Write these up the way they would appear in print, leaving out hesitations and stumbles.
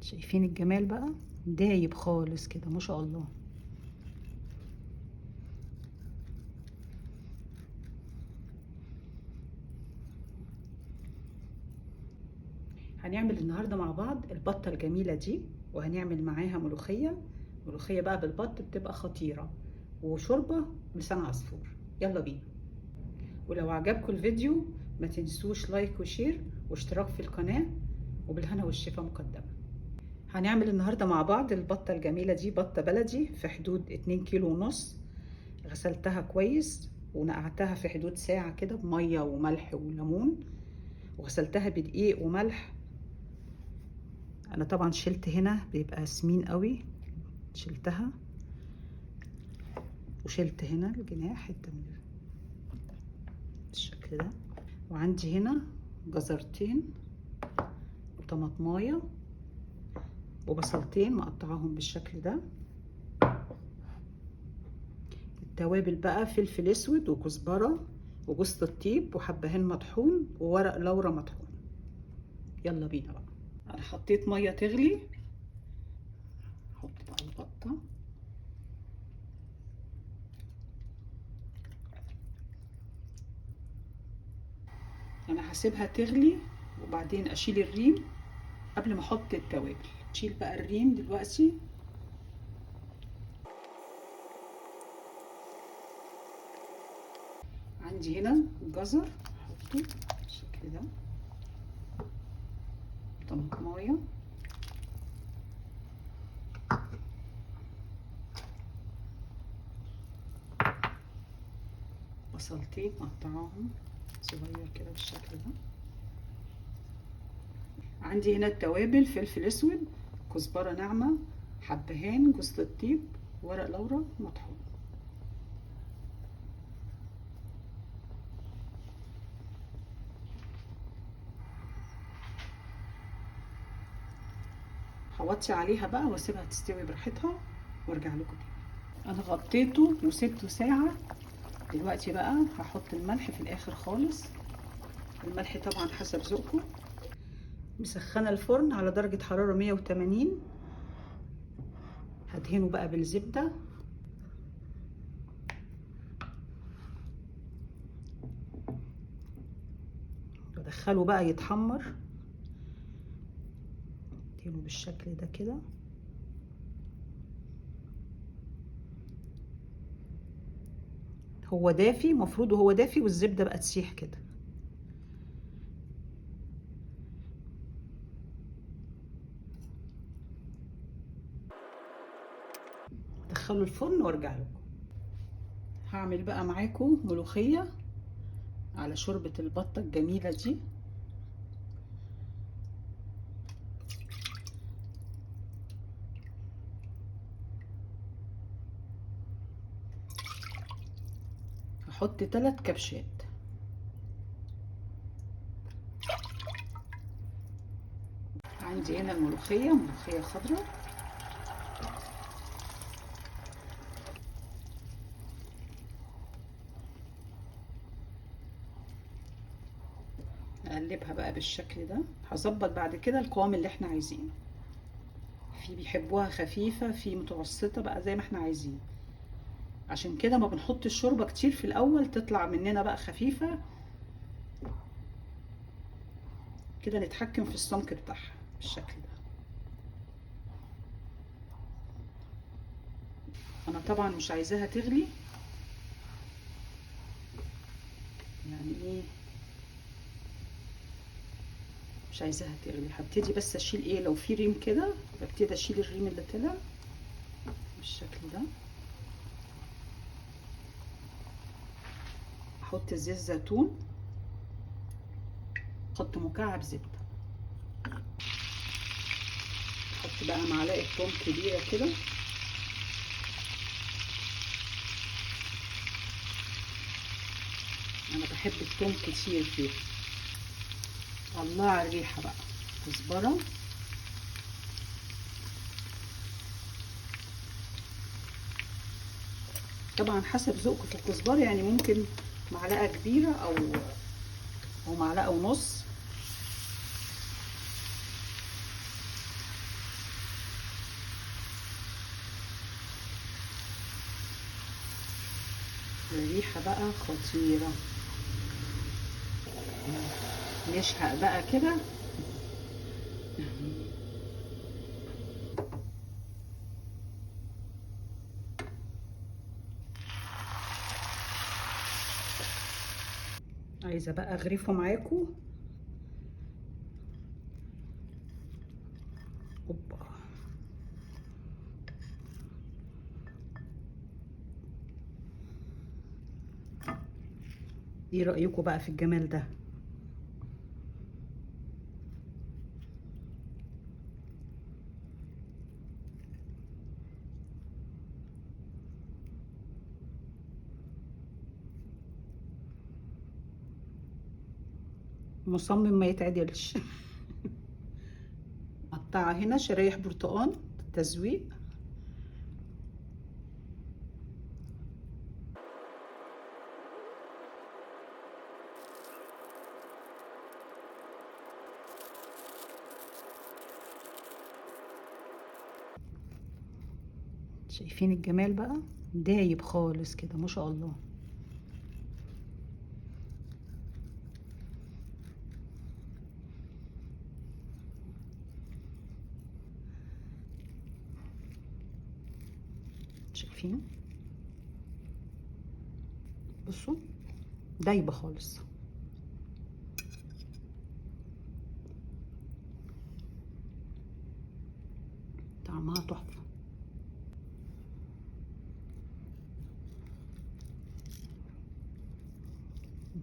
شايفين الجمال بقى؟ دايب خالص كده ما شاء الله. هنعمل النهارده مع بعض البطه الجميله دي، وهنعمل معاها ملوخيه. ملوخيه بقى بالبط بتبقى خطيره، وشوربه لسان عصفور. يلا بينا. ولو عجبكم الفيديو ما تنسوش لايك وشير واشتراك في القناه، وبالهنا والشفا مقدما. هنعمل النهارده مع بعض البطه الجميله دي، بطه بلدي في حدود 2 كيلو ونص. غسلتها كويس ونقعتها في حدود ساعه كده بميه وملح وليمون، وغسلتها بدقيق وملح. انا طبعا شلت هنا بيبقى سمين قوي، شلتها وشلت هنا الجناح حته من بالشكل ده. وعندي هنا جزرتين وطماطمايه وبصلتين مقطعاهم بالشكل ده. التوابل بقى فلفل اسود وكزبره وجوز الطيب وحبهان مطحون وورق لورا مطحون. يلا بينا بقى. انا حطيت ميه تغلي، احط بقى البطه. انا هسيبها تغلي وبعدين اشيل الريم قبل ما احط التوابل. اشيل بقى الريم دلوقتي. عندي هنا الجزر احطه بالشكل ده، طماطمايه، بصلتين مقطعاهم صغير كده بالشكل ده. عندي هنا التوابل فلفل اسود، كزبره ناعمه، حبهان، جوز الطيب، ورق لورا مطحون. هوطي عليها بقى واسيبها تستوي براحتها وارجع لكم تاني. انا غطيته وسبته ساعه. دلوقتي بقى هحط الملح في الاخر خالص. الملح طبعا حسب ذوقكم. مسخنه الفرن على درجه حراره 180. هدهنه بقى بالزبده. بدخله بقى يتحمر، ادهنه بالشكل ده كده. هو دافي، مفروض وهو دافي والزبده بقى تسيح كده. دخله الفرن وارجع لكم. هعمل بقى معاكم ملوخيه على شوربه البطه الجميله دي. هحط 3 كبشات. عندي هنا الملوخيه، ملوخيه خضراء. اقلبها بقى بالشكل ده. هظبط بعد كده القوام اللي احنا عايزينه. في بيحبوها خفيفه، في متوسطه، بقى زي ما احنا عايزين. عشان كده ما بنحط الشوربه كتير في الاول، تطلع مننا بقى خفيفه كده، نتحكم في السمك بتاعها بالشكل ده. انا طبعا مش عايزاها تغلي، يعني ايه، مش عايزاها تغلي. هبتدي بس اشيل ايه، لو في ريم كده ببتدي اشيل الريم اللي طلع بالشكل ده. احط زيت زيتون، احط مكعب زبده، احط بقى معلقه توم كبيره كده. انا بحب التوم كتير فيه. الله على الريحه بقى. كزبره، طبعا حسب ذوقكم في الكزبره، يعني ممكن معلقه كبيره او معلقه ونص. الريحة بقى خطيرة. نشهق بقى كده. عايزة بقى اغرفه معاكم. اوبا. ايه رأيكم بقى في الجمال ده؟ مصمم ما يتعدلش. قطعه هنا شرايح برتقان تزويق. شايفين الجمال بقى؟ دايب خالص كده ما شاء الله. شايفين؟ بصوا دايبه خالص. طعمها تحفه.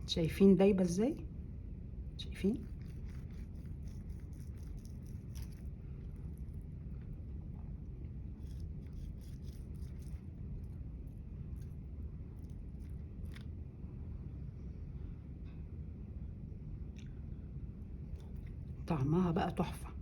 شايفين دايبه ازاي؟ شايفين؟ طعمها بقى تحفه.